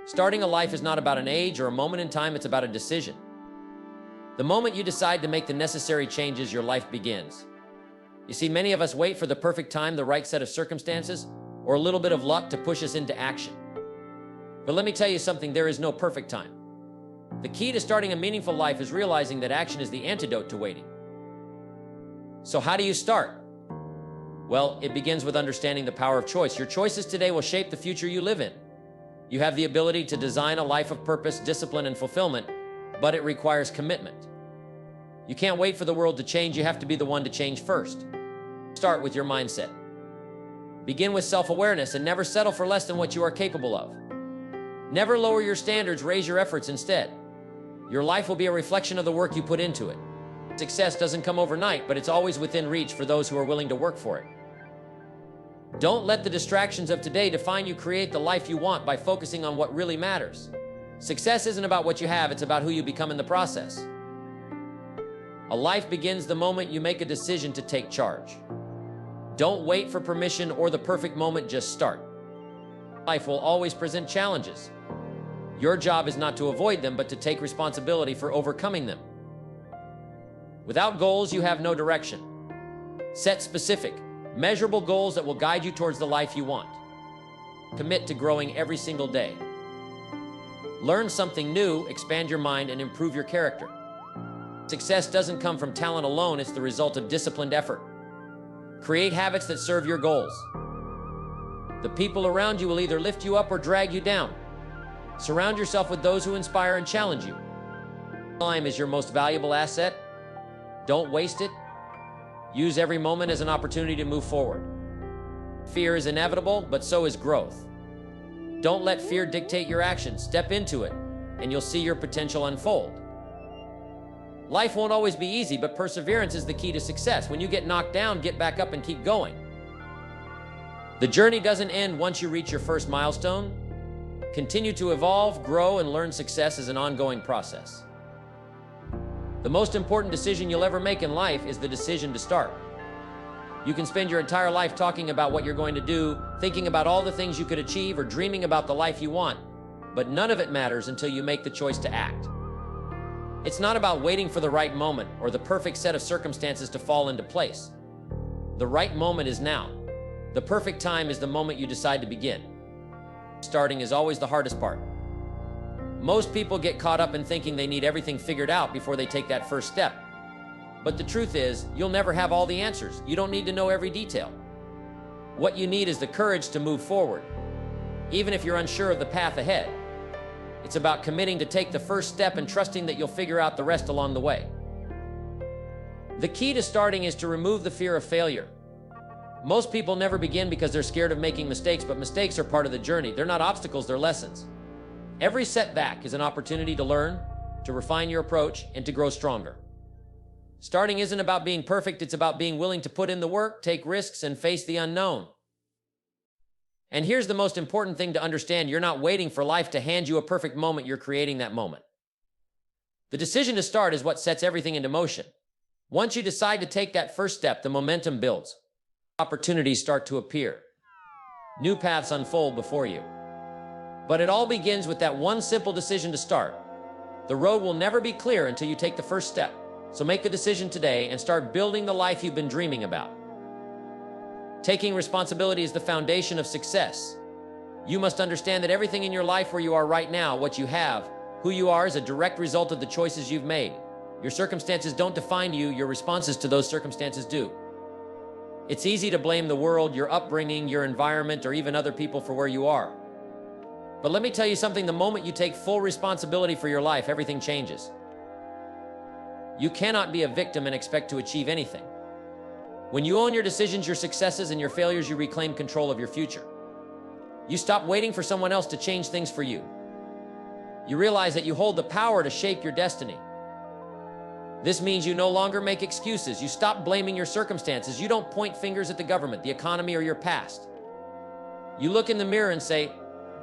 Starting a life is not about an age or a moment in time, it's about a decision. The moment you decide to make the necessary changes, your life begins. You see, many of us wait for the perfect time, the right set of circumstances, or a little bit of luck to push us into action. But let me tell you something, there is no perfect time. The key to starting a meaningful life is realizing that action is the antidote to waiting. So how do you start? Well, it begins with understanding the power of choice. Your choices today will shape the future you live in. You have the ability to design a life of purpose, discipline, and fulfillment, but it requires commitment. You can't wait for the world to change, you have to be the one to change first. Start with your mindset. Begin with self-awareness and never settle for less than what you are capable of. Never lower your standards, raise your efforts instead. Your life will be a reflection of the work you put into it. Success doesn't come overnight, but it's always within reach for those who are willing to work for it. Don't let the distractions of today define you. Create the life you want by focusing on what really matters. Success isn't about what you have, it's about who you become in the process. A life begins the moment you make a decision to take charge. Don't wait for permission or the perfect moment, just start. Life will always present challenges. Your job is not to avoid them, but to take responsibility for overcoming them. Without goals, you have no direction. Set specific, measurable goals that will guide you towards the life you want. Commit to growing every single day. Learn something new, expand your mind, and improve your character. Success doesn't come from talent alone, it's the result of disciplined effort. Create habits that serve your goals. The people around you will either lift you up or drag you down. Surround yourself with those who inspire and challenge you. Time is your most valuable asset. Don't waste it. Use every moment as an opportunity to move forward. Fear is inevitable, but so is growth. Don't let fear dictate your actions. Step into it, and you'll see your potential unfold. Life won't always be easy, but perseverance is the key to success. When you get knocked down, get back up and keep going. The journey doesn't end once you reach your first milestone. Continue to evolve, grow, and learn. Success is an ongoing process. The most important decision you'll ever make in life is the decision to start. You can spend your entire life talking about what you're going to do, thinking about all the things you could achieve, or dreaming about the life you want, but none of it matters until you make the choice to act. It's not about waiting for the right moment or the perfect set of circumstances to fall into place. The right moment is now. The perfect time is the moment you decide to begin. Starting is always the hardest part. Most people get caught up in thinking they need everything figured out before they take that first step. But the truth is, you'll never have all the answers. You don't need to know every detail. What you need is the courage to move forward, even if you're unsure of the path ahead. It's about committing to take the first step and trusting that you'll figure out the rest along the way. The key to starting is to remove the fear of failure. Most people never begin because they're scared of making mistakes, but mistakes are part of the journey. They're not obstacles, they're lessons. Every setback is an opportunity to learn, to refine your approach, and to grow stronger. Starting isn't about being perfect, it's about being willing to put in the work, take risks, and face the unknown. And here's the most important thing to understand, you're not waiting for life to hand you a perfect moment, you're creating that moment. The decision to start is what sets everything into motion. Once you decide to take that first step, the momentum builds. Opportunities start to appear. New paths unfold before you. But it all begins with that one simple decision to start. The road will never be clear until you take the first step. So make the decision today and start building the life you've been dreaming about. Taking responsibility is the foundation of success. You must understand that everything in your life where you are right now, what you have, who you are, is a direct result of the choices you've made. Your circumstances don't define you, your responses to those circumstances do. It's easy to blame the world, your upbringing, your environment, or even other people for where you are. But let me tell you something, the moment you take full responsibility for your life, everything changes. You cannot be a victim and expect to achieve anything. When you own your decisions, your successes, and your failures, you reclaim control of your future. You stop waiting for someone else to change things for you. You realize that you hold the power to shape your destiny. This means you no longer make excuses. You stop blaming your circumstances. You don't point fingers at the government, the economy, or your past. You look in the mirror and say,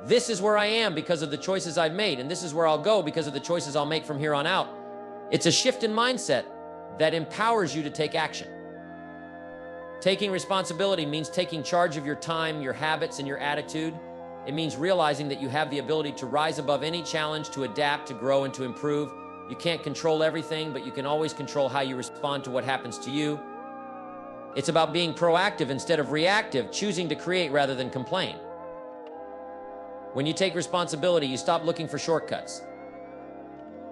this is where I am because of the choices I've made, and this is where I'll go because of the choices I'll make from here on out. It's a shift in mindset that empowers you to take action. Taking responsibility means taking charge of your time, your habits, and your attitude. It means realizing that you have the ability to rise above any challenge, to adapt, to grow, and to improve. You can't control everything, but you can always control how you respond to what happens to you. It's about being proactive instead of reactive, choosing to create rather than complain. When you take responsibility, you stop looking for shortcuts.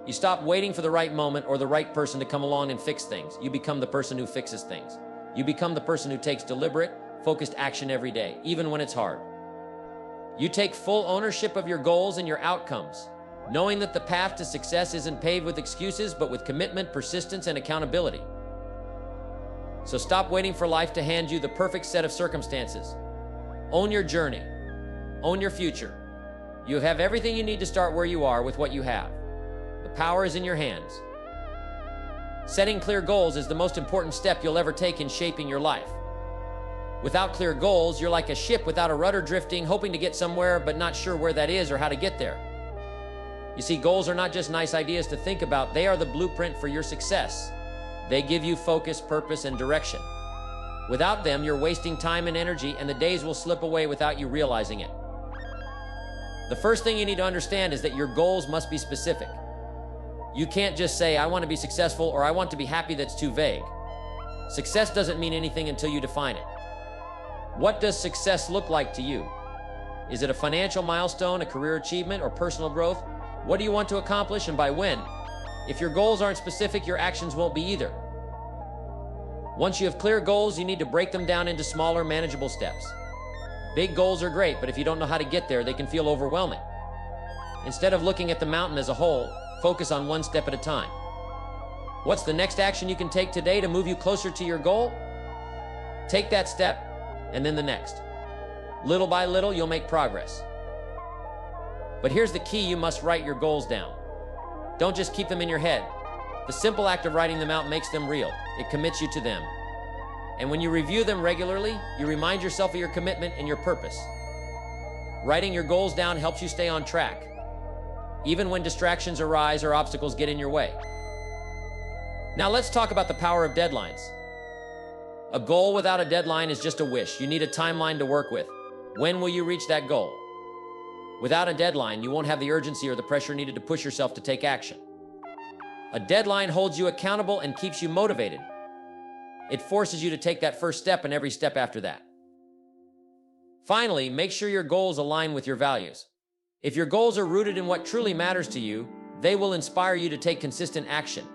You stop waiting for the right moment or the right person to come along and fix things. You become the person who fixes things. You become the person who takes deliberate, focused action every day, even when it's hard. You take full ownership of your goals and your outcomes, knowing that the path to success isn't paved with excuses, but with commitment, persistence, and accountability. So stop waiting for life to hand you the perfect set of circumstances. Own your journey. Own your future. You have everything you need to start where you are with what you have. The power is in your hands. Setting clear goals is the most important step you'll ever take in shaping your life. Without clear goals, you're like a ship without a rudder, drifting, hoping to get somewhere, but not sure where that is or how to get there. You see, goals are not just nice ideas to think about, they are the blueprint for your success. They give you focus, purpose, and direction. Without them, you're wasting time and energy, and the days will slip away without you realizing it. The first thing you need to understand is that your goals must be specific. You can't just say, I want to be successful or I want to be happy. That's too vague. Success doesn't mean anything until you define it. What does success look like to you? Is it a financial milestone, a career achievement, or personal growth? What do you want to accomplish and by when? If your goals aren't specific, your actions won't be either. Once you have clear goals, you need to break them down into smaller, manageable steps. Big goals are great, but if you don't know how to get there, they can feel overwhelming. Instead of looking at the mountain as a whole, focus on one step at a time. What's the next action you can take today to move you closer to your goal? Take that step, and then the next. Little by little, you'll make progress. But here's the key: you must write your goals down. Don't just keep them in your head. The simple act of writing them out makes them real. It commits you to them. And when you review them regularly, you remind yourself of your commitment and your purpose. Writing your goals down helps you stay on track, even when distractions arise or obstacles get in your way. Now let's talk about the power of deadlines. A goal without a deadline is just a wish. You need a timeline to work with. When will you reach that goal? Without a deadline, you won't have the urgency or the pressure needed to push yourself to take action. A deadline holds you accountable and keeps you motivated. It forces you to take that first step and every step after that. Finally, make sure your goals align with your values. If your goals are rooted in what truly matters to you, they will inspire you to take consistent action.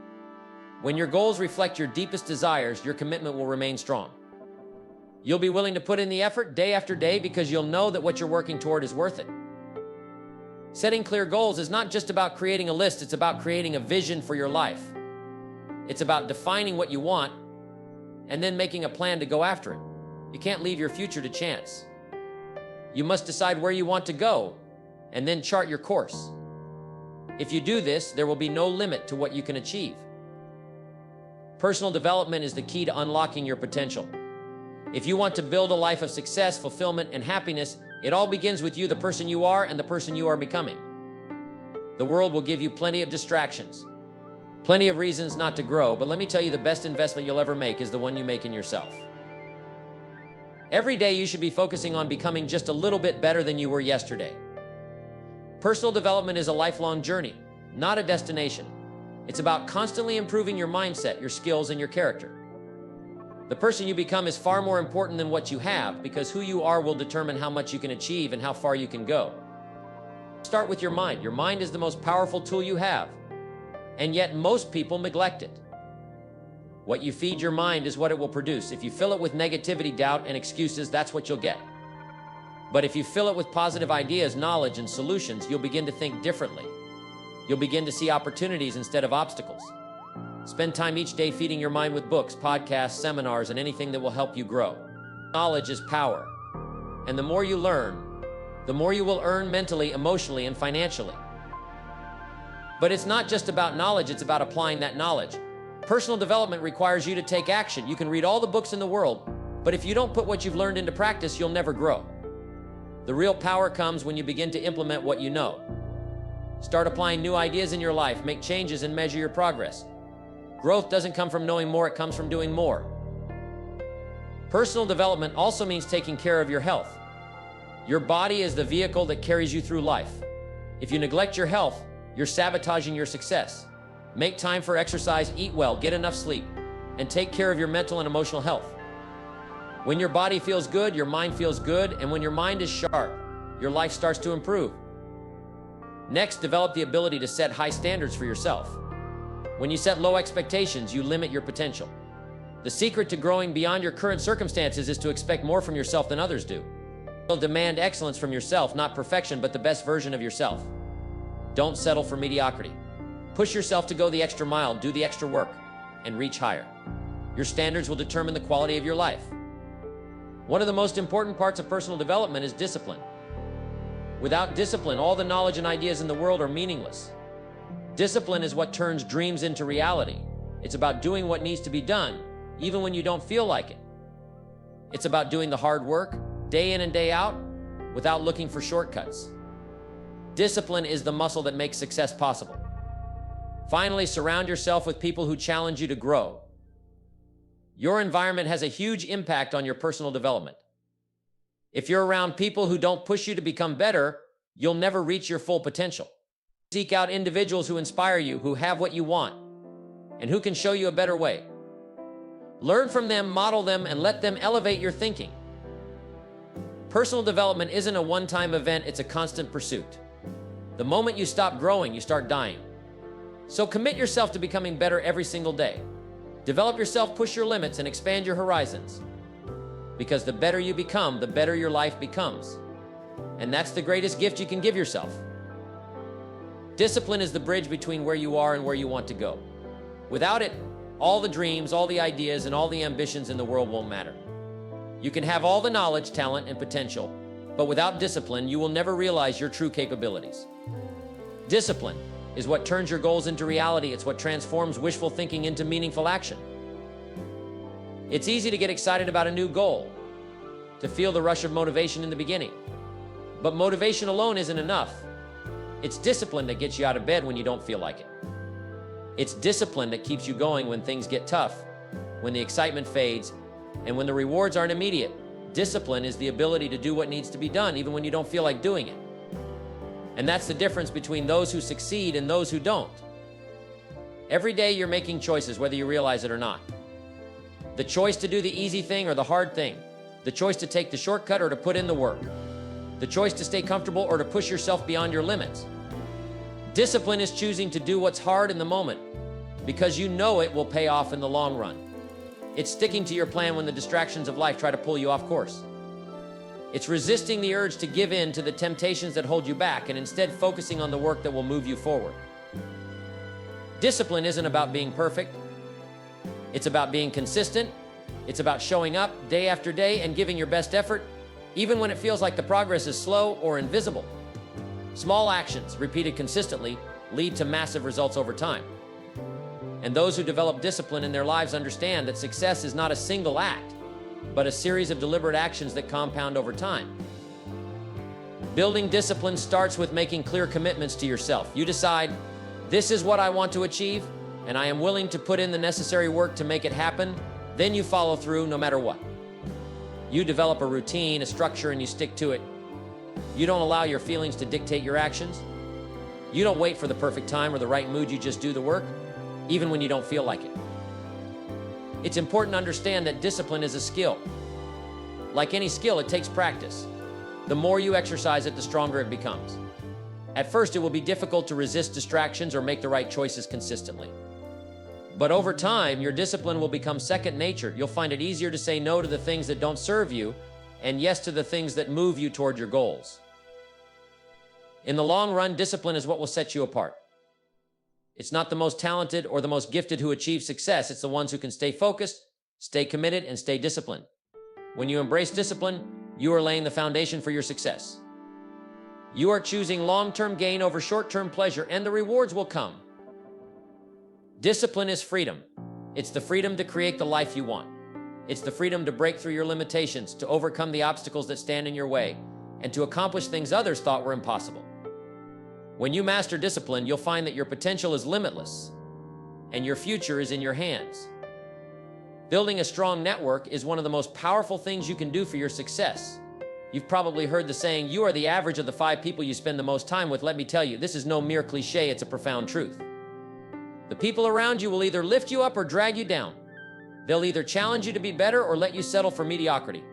When your goals reflect your deepest desires, your commitment will remain strong. You'll be willing to put in the effort day after day because you'll know that what you're working toward is worth it. Setting clear goals is not just about creating a list, it's about creating a vision for your life. It's about defining what you want and then making a plan to go after it. You can't leave your future to chance. You must decide where you want to go and then chart your course. If you do this, there will be no limit to what you can achieve. Personal development is the key to unlocking your potential. If you want to build a life of success, fulfillment, and happiness, it all begins with you, the person you are and the person you are becoming. The world will give you plenty of distractions, plenty of reasons not to grow, but let me tell you, the best investment you'll ever make is the one you make in yourself. Every day you should be focusing on becoming just a little bit better than you were yesterday. Personal development is a lifelong journey, not a destination. It's about constantly improving your mindset, your skills, and your character. The person you become is far more important than what you have, because who you are will determine how much you can achieve and how far you can go. Start with your mind. Your mind is the most powerful tool you have, and yet most people neglect it. What you feed your mind is what it will produce. If you fill it with negativity, doubt, and excuses, that's what you'll get. But if you fill it with positive ideas, knowledge, and solutions, you'll begin to think differently. You'll begin to see opportunities instead of obstacles. Spend time each day feeding your mind with books, podcasts, seminars, and anything that will help you grow. Knowledge is power. And the more you learn, the more you will earn mentally, emotionally, and financially. But it's not just about knowledge, it's about applying that knowledge. Personal development requires you to take action. You can read all the books in the world, but if you don't put what you've learned into practice, you'll never grow. The real power comes when you begin to implement what you know. Start applying new ideas in your life, make changes, and measure your progress. Growth doesn't come from knowing more, it comes from doing more. Personal development also means taking care of your health. Your body is the vehicle that carries you through life. If you neglect your health, you're sabotaging your success. Make time for exercise, eat well, get enough sleep, and take care of your mental and emotional health. When your body feels good, your mind feels good, and when your mind is sharp, your life starts to improve. Next, develop the ability to set high standards for yourself. When you set low expectations, you limit your potential. The secret to growing beyond your current circumstances is to expect more from yourself than others do. Demand excellence from yourself, not perfection, but the best version of yourself. Don't settle for mediocrity. Push yourself to go the extra mile, do the extra work, and reach higher. Your standards will determine the quality of your life. One of the most important parts of personal development is discipline. Without discipline, all the knowledge and ideas in the world are meaningless. Discipline is what turns dreams into reality. It's about doing what needs to be done, even when you don't feel like it. It's about doing the hard work, day in and day out, without looking for shortcuts. Discipline is the muscle that makes success possible. Finally, surround yourself with people who challenge you to grow. Your environment has a huge impact on your personal development. If you're around people who don't push you to become better, you'll never reach your full potential. Seek out individuals who inspire you, who have what you want, and who can show you a better way. Learn from them, model them, and let them elevate your thinking. Personal development isn't a one-time event, it's a constant pursuit. The moment you stop growing, you start dying. So commit yourself to becoming better every single day. Develop yourself, push your limits, and expand your horizons. Because the better you become, the better your life becomes. And that's the greatest gift you can give yourself. Discipline is the bridge between where you are and where you want to go. Without it, all the dreams, all the ideas, and all the ambitions in the world won't matter. You can have all the knowledge, talent, and potential, but without discipline, you will never realize your true capabilities. Discipline is what turns your goals into reality. It's what transforms wishful thinking into meaningful action. It's easy to get excited about a new goal, to feel the rush of motivation in the beginning. But motivation alone isn't enough. It's discipline that gets you out of bed when you don't feel like it. It's discipline that keeps you going when things get tough, when the excitement fades, and when the rewards aren't immediate. Discipline is the ability to do what needs to be done, even when you don't feel like doing it. And that's the difference between those who succeed and those who don't. Every day you're making choices, whether you realize it or not. The choice to do the easy thing or the hard thing. The choice to take the shortcut or to put in the work. The choice to stay comfortable or to push yourself beyond your limits. Discipline is choosing to do what's hard in the moment because you know it will pay off in the long run. It's sticking to your plan when the distractions of life try to pull you off course. It's resisting the urge to give in to the temptations that hold you back and instead focusing on the work that will move you forward. Discipline isn't about being perfect. It's about being consistent. It's about showing up day after day and giving your best effort, even when it feels like the progress is slow or invisible. Small actions, repeated consistently, lead to massive results over time. And those who develop discipline in their lives understand that success is not a single act, but a series of deliberate actions that compound over time. Building discipline starts with making clear commitments to yourself. You decide, this is what I want to achieve, and I am willing to put in the necessary work to make it happen. Then you follow through no matter what. You develop a routine, a structure, and you stick to it. You don't allow your feelings to dictate your actions. You don't wait for the perfect time or the right mood, you just do the work, even when you don't feel like it. It's important to understand that discipline is a skill. Like any skill, it takes practice. The more you exercise it, the stronger it becomes. At first, it will be difficult to resist distractions or make the right choices consistently. But over time, your discipline will become second nature. You'll find it easier to say no to the things that don't serve you and yes to the things that move you toward your goals. In the long run, discipline is what will set you apart. It's not the most talented or the most gifted who achieve success. It's the ones who can stay focused, stay committed, and stay disciplined. When you embrace discipline, you are laying the foundation for your success. You are choosing long-term gain over short-term pleasure, and the rewards will come. Discipline is freedom. It's the freedom to create the life you want. It's the freedom to break through your limitations, to overcome the obstacles that stand in your way, and to accomplish things others thought were impossible. When you master discipline, you'll find that your potential is limitless, and your future is in your hands. Building a strong network is one of the most powerful things you can do for your success. You've probably heard the saying, you are the average of the 5 people you spend the most time with. Let me tell you, this is no mere cliche, it's a profound truth. The people around you will either lift you up or drag you down. They'll either challenge you to be better or let you settle for mediocrity.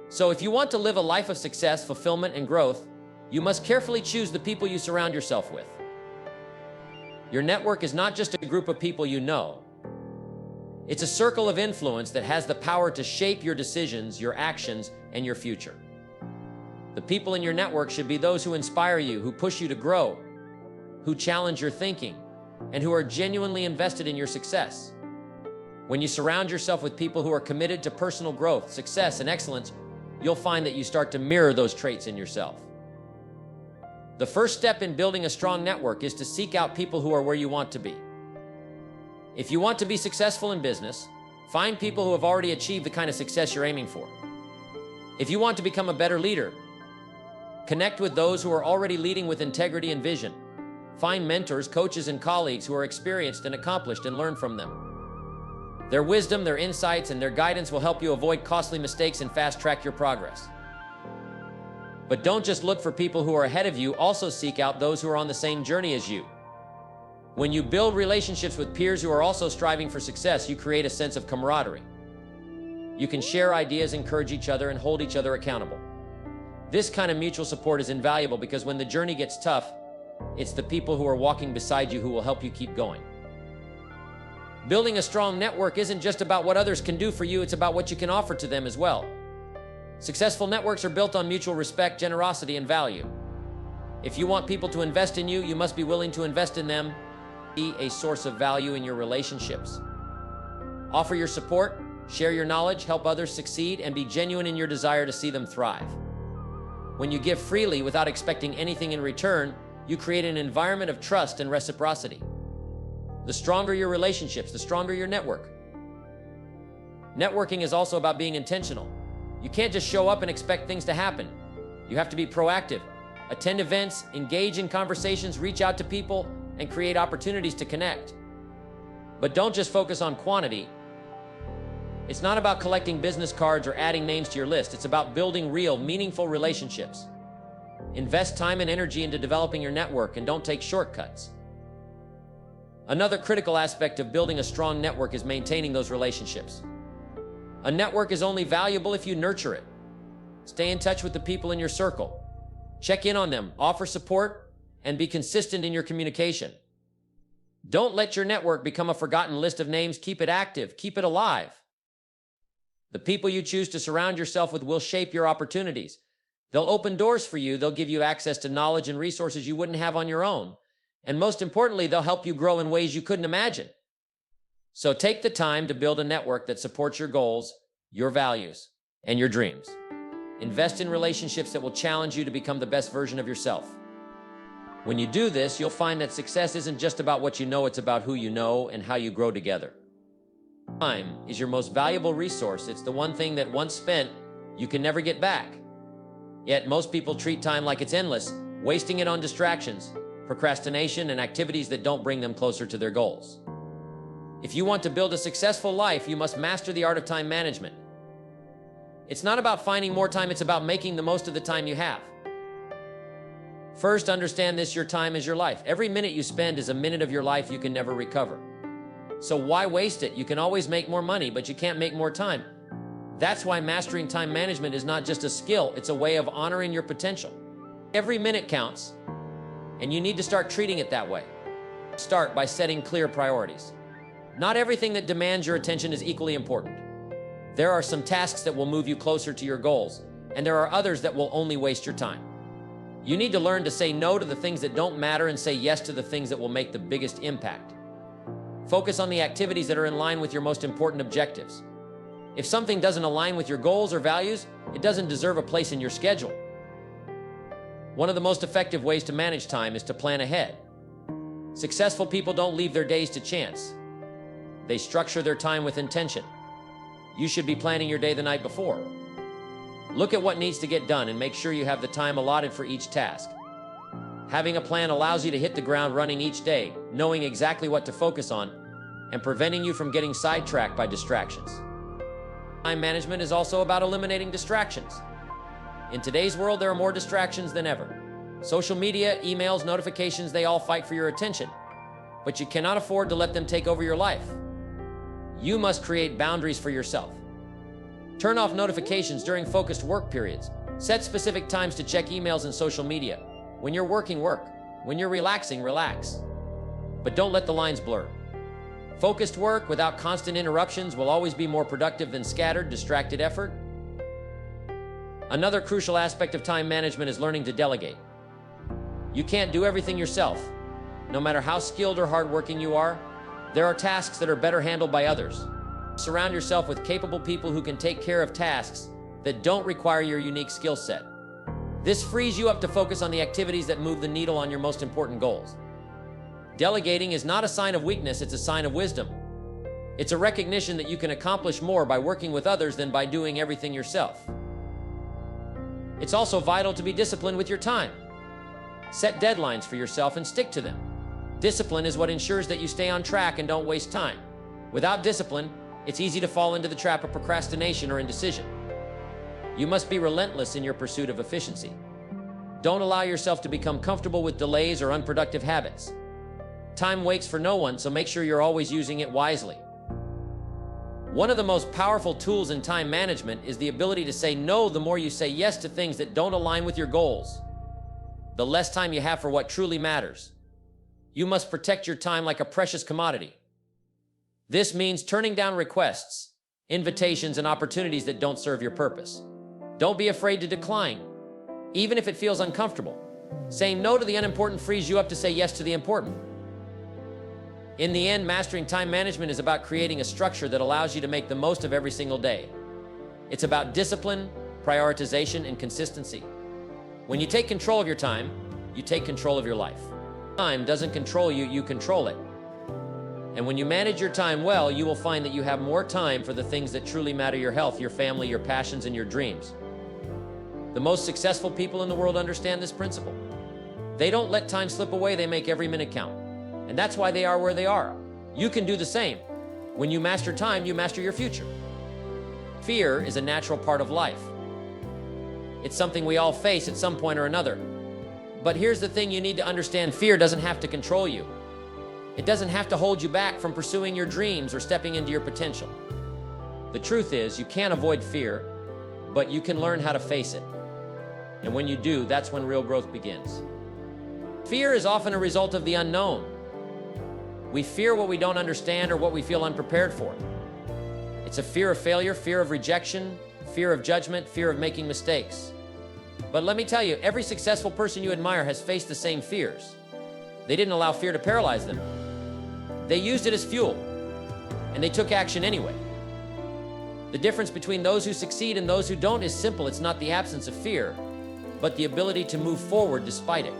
So if you want to live a life of success, fulfillment, and growth, you must carefully choose the people you surround yourself with. Your network is not just a group of people you know. It's a circle of influence that has the power to shape your decisions, your actions, and your future. The people in your network should be those who inspire you, who push you to grow, who challenge your thinking, and who are genuinely invested in your success. When you surround yourself with people who are committed to personal growth, success, and excellence, you'll find that you start to mirror those traits in yourself. The first step in building a strong network is to seek out people who are where you want to be. If you want to be successful in business, find people who have already achieved the kind of success you're aiming for. If you want to become a better leader, connect with those who are already leading with integrity and vision. Find mentors, coaches, and colleagues who are experienced and accomplished and learn from them. Their wisdom, their insights, and their guidance will help you avoid costly mistakes and fast-track your progress. But don't just look for people who are ahead of you, also seek out those who are on the same journey as you. When you build relationships with peers who are also striving for success, you create a sense of camaraderie. You can share ideas, encourage each other, and hold each other accountable. This kind of mutual support is invaluable because when the journey gets tough, it's the people who are walking beside you who will help you keep going. Building a strong network isn't just about what others can do for you, it's about what you can offer to them as well. Successful networks are built on mutual respect, generosity, and value. If you want people to invest in you, you must be willing to invest in them. Be a source of value in your relationships. Offer your support, share your knowledge, help others succeed, and be genuine in your desire to see them thrive. When you give freely without expecting anything in return, you create an environment of trust and reciprocity. The stronger your relationships, the stronger your network. Networking is also about being intentional. You can't just show up and expect things to happen. You have to be proactive. Attend events, engage in conversations, reach out to people, and create opportunities to connect. But don't just focus on quantity. It's not about collecting business cards or adding names to your list. It's about building real, meaningful relationships. Invest time and energy into developing your network and don't take shortcuts. Another critical aspect of building a strong network is maintaining those relationships. A network is only valuable if you nurture it. Stay in touch with the people in your circle. Check in on them, offer support, and be consistent in your communication. Don't let your network become a forgotten list of names. Keep it active, keep it alive. The people you choose to surround yourself with will shape your opportunities. They'll open doors for you, they'll give you access to knowledge and resources you wouldn't have on your own. And most importantly, they'll help you grow in ways you couldn't imagine. So take the time to build a network that supports your goals, your values, and your dreams. Invest in relationships that will challenge you to become the best version of yourself. When you do this, you'll find that success isn't just about what you know, it's about who you know and how you grow together. Time is your most valuable resource. It's the one thing that once spent, you can never get back. Yet most people treat time like it's endless, wasting it on distractions, procrastination, and activities that don't bring them closer to their goals. If you want to build a successful life, you must master the art of time management. It's not about finding more time, it's about making the most of the time you have. First, understand this: your time is your life. Every minute you spend is a minute of your life you can never recover. So why waste it? You can always make more money, but you can't make more time. That's why mastering time management is not just a skill, it's a way of honoring your potential. Every minute counts, and you need to start treating it that way. Start by setting clear priorities. Not everything that demands your attention is equally important. There are some tasks that will move you closer to your goals, and there are others that will only waste your time. You need to learn to say no to the things that don't matter and say yes to the things that will make the biggest impact. Focus on the activities that are in line with your most important objectives. If something doesn't align with your goals or values, it doesn't deserve a place in your schedule. One of the most effective ways to manage time is to plan ahead. Successful people don't leave their days to chance. They structure their time with intention. You should be planning your day the night before. Look at what needs to get done and make sure you have the time allotted for each task. Having a plan allows you to hit the ground running each day, knowing exactly what to focus on, and preventing you from getting sidetracked by distractions. Time management is also about eliminating distractions. In today's world, there are more distractions than ever. Social media, emails, notifications, they all fight for your attention. But you cannot afford to let them take over your life. You must create boundaries for yourself. Turn off notifications during focused work periods. Set specific times to check emails and social media. When you're working, work. When you're relaxing, relax. But don't let the lines blur. Focused work without constant interruptions will always be more productive than scattered, distracted effort. Another crucial aspect of time management is learning to delegate. You can't do everything yourself. No matter how skilled or hardworking you are, there are tasks that are better handled by others. Surround yourself with capable people who can take care of tasks that don't require your unique skill set. This frees you up to focus on the activities that move the needle on your most important goals. Delegating is not a sign of weakness, it's a sign of wisdom. It's a recognition that you can accomplish more by working with others than by doing everything yourself. It's also vital to be disciplined with your time. Set deadlines for yourself and stick to them. Discipline is what ensures that you stay on track and don't waste time. Without discipline, it's easy to fall into the trap of procrastination or indecision. You must be relentless in your pursuit of efficiency. Don't allow yourself to become comfortable with delays or unproductive habits. Time waits for no one, so make sure you're always using it wisely. One of the most powerful tools in time management is the ability to say no. The more you say yes to things that don't align with your goals, the less time you have for what truly matters. You must protect your time like a precious commodity. This means turning down requests, invitations, and opportunities that don't serve your purpose. Don't be afraid to decline, even if it feels uncomfortable. Saying no to the unimportant frees you up to say yes to the important. In the end, mastering time management is about creating a structure that allows you to make the most of every single day. It's about discipline, prioritization, and consistency. When you take control of your time, you take control of your life. Time doesn't control you, you control it. And when you manage your time well, you will find that you have more time for the things that truly matter: your health, your family, your passions, and your dreams. The most successful people in the world understand this principle. They don't let time slip away, they make every minute count. And that's why they are where they are. You can do the same. When you master time, you master your future. Fear is a natural part of life. It's something we all face at some point or another. But here's the thing you need to understand: fear doesn't have to control you. It doesn't have to hold you back from pursuing your dreams or stepping into your potential. The truth is, you can't avoid fear, but you can learn how to face it. And when you do, that's when real growth begins. Fear is often a result of the unknown. We fear what we don't understand or what we feel unprepared for. It's a fear of failure, fear of rejection, fear of judgment, fear of making mistakes. But let me tell you, every successful person you admire has faced the same fears. They didn't allow fear to paralyze them. They used it as fuel, and they took action anyway. The difference between those who succeed and those who don't is simple. It's not the absence of fear, but the ability to move forward despite it.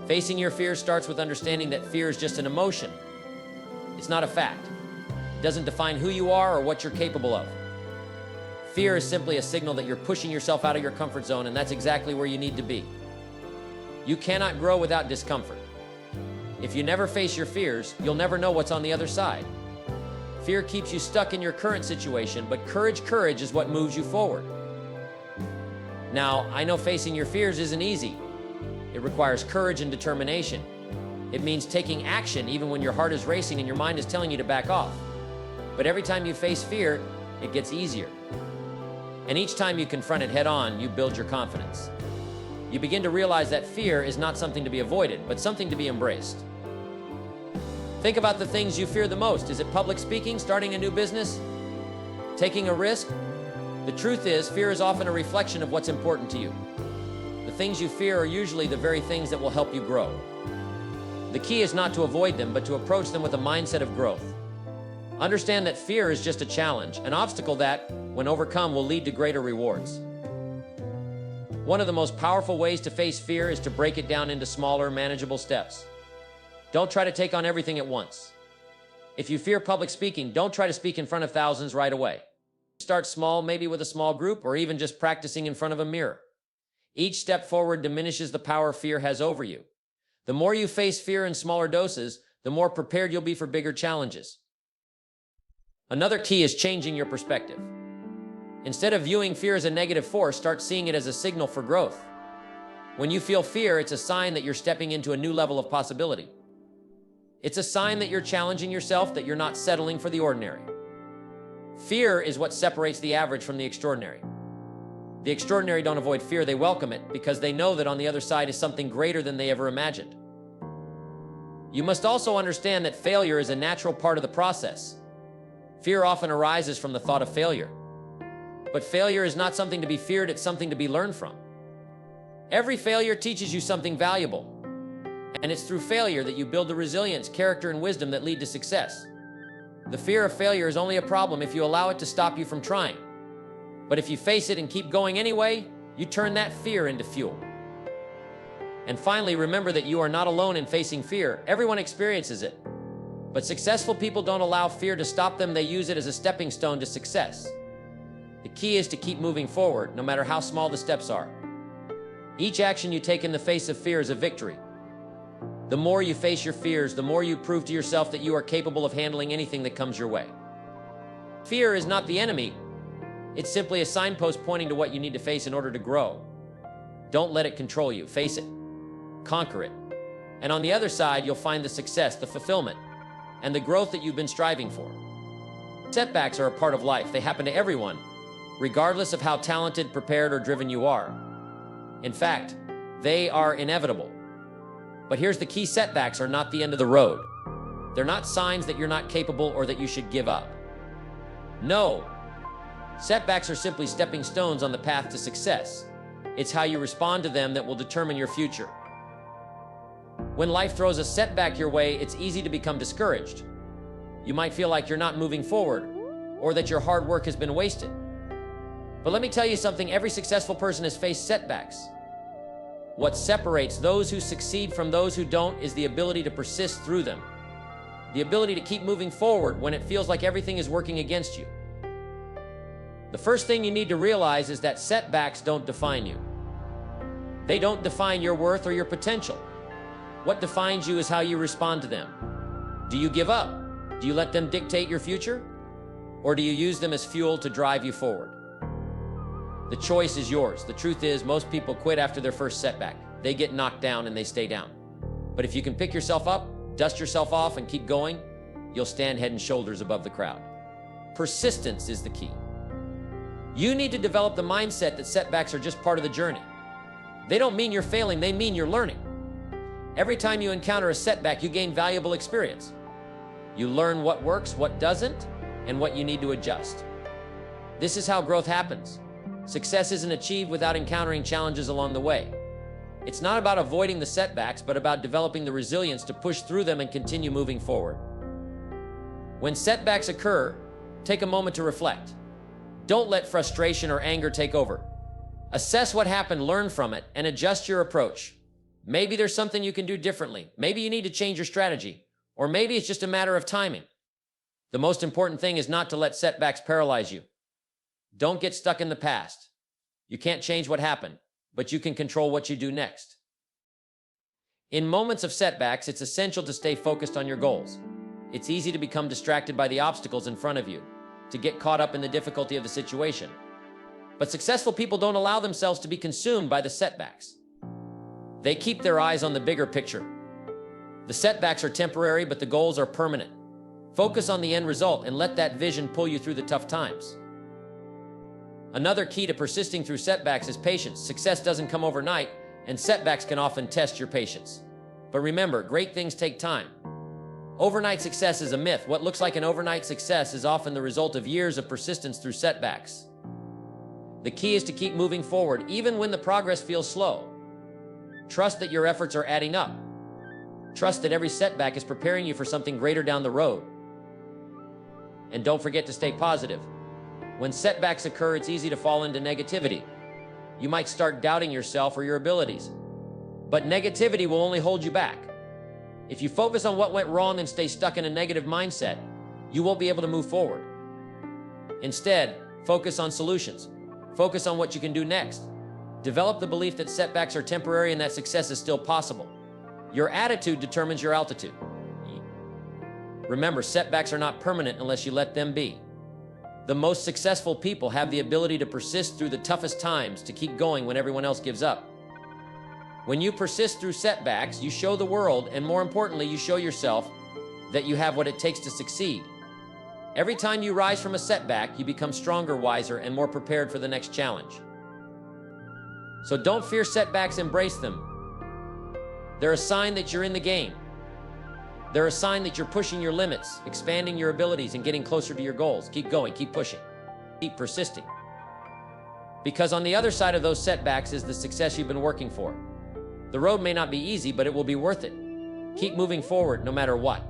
Facing your fear starts with understanding that fear is just an emotion. It's not a fact. It doesn't define who you are or what you're capable of. Fear is simply a signal that you're pushing yourself out of your comfort zone, and that's exactly where you need to be. You cannot grow without discomfort. If you never face your fears, you'll never know what's on the other side. Fear keeps you stuck in your current situation, but courage is what moves you forward. Now, I know facing your fears isn't easy. It requires courage and determination. It means taking action even when your heart is racing and your mind is telling you to back off. But every time you face fear, it gets easier. And each time you confront it head on, you build your confidence. You begin to realize that fear is not something to be avoided, but something to be embraced. Think about the things you fear the most. Is it public speaking, starting a new business, taking a risk? The truth is, fear is often a reflection of what's important to you. The things you fear are usually the very things that will help you grow. The key is not to avoid them, but to approach them with a mindset of growth. Understand that fear is just a challenge, an obstacle that, when overcome, will lead to greater rewards. One of the most powerful ways to face fear is to break it down into smaller, manageable steps. Don't try to take on everything at once. If you fear public speaking, don't try to speak in front of thousands right away. Start small, maybe with a small group, or even just practicing in front of a mirror. Each step forward diminishes the power fear has over you. The more you face fear in smaller doses, the more prepared you'll be for bigger challenges. Another key is changing your perspective. Instead of viewing fear as a negative force, start seeing it as a signal for growth. When you feel fear, it's a sign that you're stepping into a new level of possibility. It's a sign that you're challenging yourself, that you're not settling for the ordinary. Fear is what separates the average from the extraordinary. The extraordinary don't avoid fear, they welcome it because they know that on the other side is something greater than they ever imagined. You must also understand that failure is a natural part of the process. Fear often arises from the thought of failure. But failure is not something to be feared, it's something to be learned from. Every failure teaches you something valuable. And it's through failure that you build the resilience, character, and wisdom that lead to success. The fear of failure is only a problem if you allow it to stop you from trying. But if you face it and keep going anyway, you turn that fear into fuel. And finally, remember that you are not alone in facing fear. Everyone experiences it. But successful people don't allow fear to stop them, they use it as a stepping stone to success. The key is to keep moving forward, no matter how small the steps are. Each action you take in the face of fear is a victory. The more you face your fears, the more you prove to yourself that you are capable of handling anything that comes your way. Fear is not the enemy. It's simply a signpost pointing to what you need to face in order to grow. Don't let it control you. Face it. Conquer it. And on the other side, you'll find the success, the fulfillment, and the growth that you've been striving for. Setbacks are a part of life. They happen to everyone, regardless of how talented, prepared, or driven you are. In fact, they are inevitable. But here's the key: setbacks are not the end of the road. They're not signs that you're not capable or that you should give up. No. Setbacks are simply stepping stones on the path to success. It's how you respond to them that will determine your future. When life throws a setback your way, it's easy to become discouraged. You might feel like you're not moving forward, or that your hard work has been wasted. But let me tell you something, every successful person has faced setbacks. What separates those who succeed from those who don't is the ability to persist through them. The ability to keep moving forward when it feels like everything is working against you. The first thing you need to realize is that setbacks don't define you. They don't define your worth or your potential. What defines you is how you respond to them. Do you give up? Do you let them dictate your future? Or do you use them as fuel to drive you forward? The choice is yours. The truth is, most people quit after their first setback. They get knocked down and they stay down. But if you can pick yourself up, dust yourself off, and keep going, you'll stand head and shoulders above the crowd. Persistence is the key. You need to develop the mindset that setbacks are just part of the journey. They don't mean you're failing, they mean you're learning. Every time you encounter a setback, you gain valuable experience. You learn what works, what doesn't, and what you need to adjust. This is how growth happens. Success isn't achieved without encountering challenges along the way. It's not about avoiding the setbacks, but about developing the resilience to push through them and continue moving forward. When setbacks occur, take a moment to reflect. Don't let frustration or anger take over. Assess what happened, learn from it, and adjust your approach. Maybe there's something you can do differently. Maybe you need to change your strategy, or maybe it's just a matter of timing. The most important thing is not to let setbacks paralyze you. Don't get stuck in the past. You can't change what happened, but you can control what you do next. In moments of setbacks, it's essential to stay focused on your goals. It's easy to become distracted by the obstacles in front of you, to get caught up in the difficulty of the situation. But successful people don't allow themselves to be consumed by the setbacks. They keep their eyes on the bigger picture. The setbacks are temporary, but the goals are permanent. Focus on the end result and let that vision pull you through the tough times. Another key to persisting through setbacks is patience. Success doesn't come overnight, and setbacks can often test your patience. But remember, great things take time. Overnight success is a myth. What looks like an overnight success is often the result of years of persistence through setbacks. The key is to keep moving forward, even when the progress feels slow. Trust that your efforts are adding up. Trust that every setback is preparing you for something greater down the road. And don't forget to stay positive. When setbacks occur, it's easy to fall into negativity. You might start doubting yourself or your abilities. But negativity will only hold you back. If you focus on what went wrong and stay stuck in a negative mindset, you won't be able to move forward. Instead, focus on solutions. Focus on what you can do next. Develop the belief that setbacks are temporary and that success is still possible. Your attitude determines your altitude. Remember, setbacks are not permanent unless you let them be. The most successful people have the ability to persist through the toughest times, to keep going when everyone else gives up. When you persist through setbacks, you show the world, and more importantly, you show yourself that you have what it takes to succeed. Every time you rise from a setback, you become stronger, wiser, and more prepared for the next challenge. So don't fear setbacks, embrace them. They're a sign that you're in the game. They're a sign that you're pushing your limits, expanding your abilities, and getting closer to your goals. Keep going, keep pushing, keep persisting. Because on the other side of those setbacks is the success you've been working for. The road may not be easy, but it will be worth it. Keep moving forward no matter what.